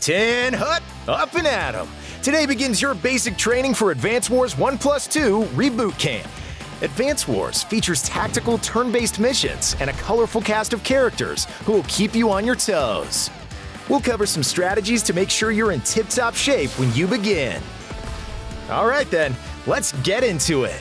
10 hut, up and at 'em. Today begins your basic training for Advance Wars 1+2 Reboot Camp. Advance Wars features tactical turn-based missions and a colorful cast of characters who will keep you on your toes. We'll cover some strategies to make sure you're in tip-top shape when you begin. Alright then, let's get into it.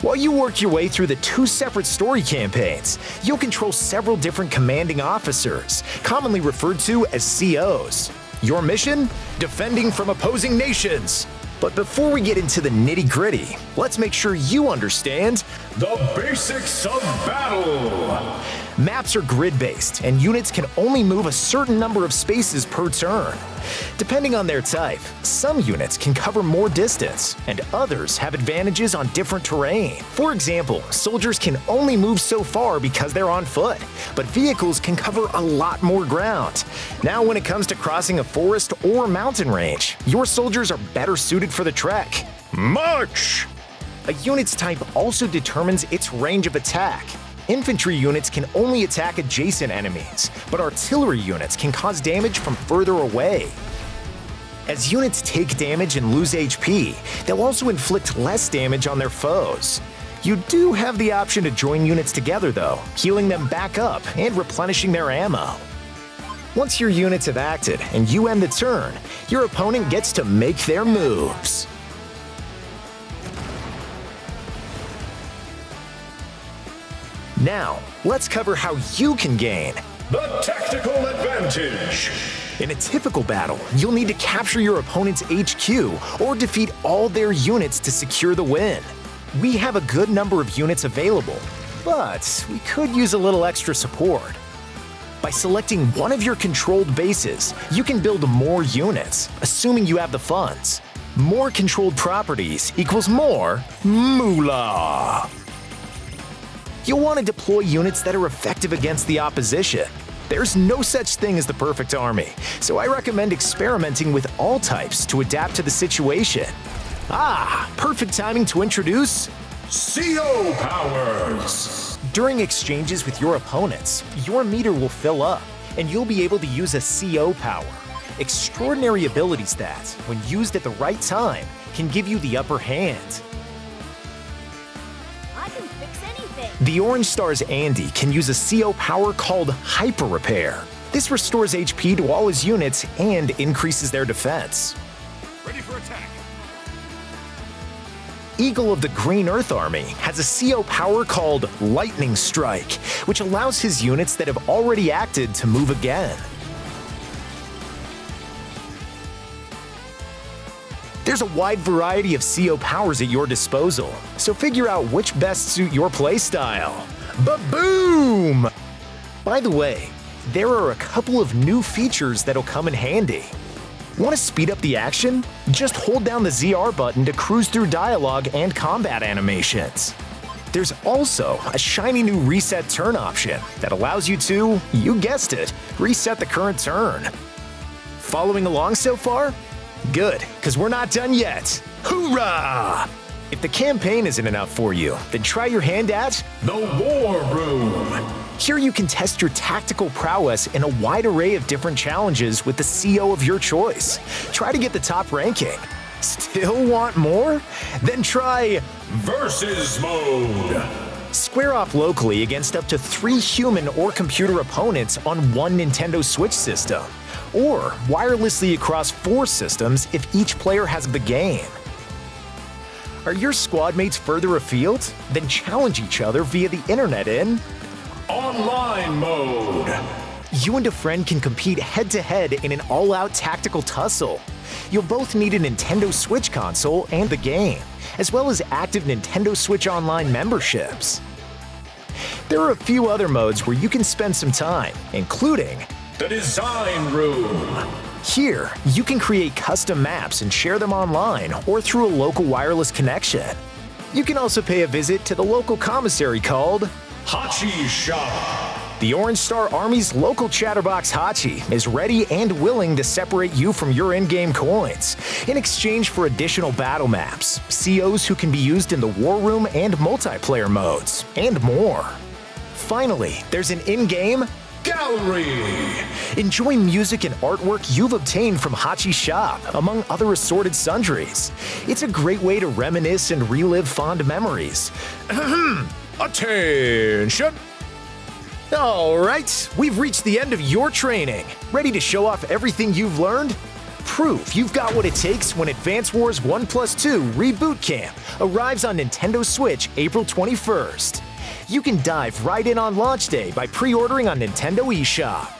While you work your way through the 2 separate story campaigns, you'll control several different commanding officers, commonly referred to as COs. Your mission? Defending from opposing nations. But before we get into the nitty-gritty, let's make sure you understand the basics of battle. Maps are grid-based, and units can only move a certain number of spaces per turn. Depending on their type, some units can cover more distance, and others have advantages on different terrain. For example, soldiers can only move so far because they're on foot, but vehicles can cover a lot more ground. Now when it comes to crossing a forest or mountain range, your soldiers are better suited for the trek. March! A unit's type also determines its range of attack. Infantry units can only attack adjacent enemies, but artillery units can cause damage from further away. As units take damage and lose HP, they'll also inflict less damage on their foes. You do have the option to join units together though, healing them back up and replenishing their ammo. Once your units have acted and you end the turn, your opponent gets to make their moves. Now, let's cover how you can gain the tactical advantage. In a typical battle, you'll need to capture your opponent's HQ or defeat all their units to secure the win. We have a good number of units available, but we could use a little extra support. By selecting one of your controlled bases, you can build more units, assuming you have the funds. More controlled properties equals more moolah. You'll want to deploy units that are effective against the opposition. There's no such thing as the perfect army, so I recommend experimenting with all types to adapt to the situation. Perfect timing to introduce CO powers. During exchanges with your opponents, your meter will fill up, and you'll be able to use a CO power. Extraordinary abilities that, when used at the right time, can give you the upper hand. The Orange Star's Andy can use a CO power called Hyper Repair. This restores HP to all his units and increases their defense. Ready for attack. Eagle of the Green Earth Army has a CO power called Lightning Strike, which allows his units that have already acted to move again. There's a wide variety of CO powers at your disposal, so figure out which best suit your playstyle. Ba-boom! By the way, there are a couple of new features that'll come in handy. Want to speed up the action? Just hold down the ZR button to cruise through dialogue and combat animations. There's also a shiny new reset turn option that allows you to, you guessed it, reset the current turn. Following along so far? Good, because we're not done yet. Hoorah! If the campaign isn't enough for you, then try your hand at the War Room. Here you can test your tactical prowess in a wide array of different challenges with the CO of your choice. Try to get the top ranking. Still want more? Then try Versus Mode. Square off locally against up to 3 human or computer opponents on one Nintendo Switch system, or wirelessly across 4 systems if each player has the game. Are your squad mates further afield? Then challenge each other via the internet in Online Mode. You and a friend can compete head-to-head in an all-out tactical tussle. You'll both need a Nintendo Switch console and the game, as well as active Nintendo Switch Online memberships. There are a few other modes where you can spend some time, including the Design Room. Here, you can create custom maps and share them online or through a local wireless connection. You can also pay a visit to the local commissary called Hachi Shop. The Orange Star Army's local chatterbox Hachi is ready and willing to separate you from your in-game coins in exchange for additional battle maps, COs who can be used in the War Room and multiplayer modes, and more. Finally, there's an in-game Gallery. Enjoy music and artwork you've obtained from Hachi's shop, among other assorted sundries. It's a great way to reminisce and relive fond memories. Attention! Alright, we've reached the end of your training. Ready to show off everything you've learned? Prove you've got what it takes when Advance Wars 1+2 Reboot Camp arrives on Nintendo Switch April 21st. You can dive right in on launch day by pre-ordering on Nintendo eShop.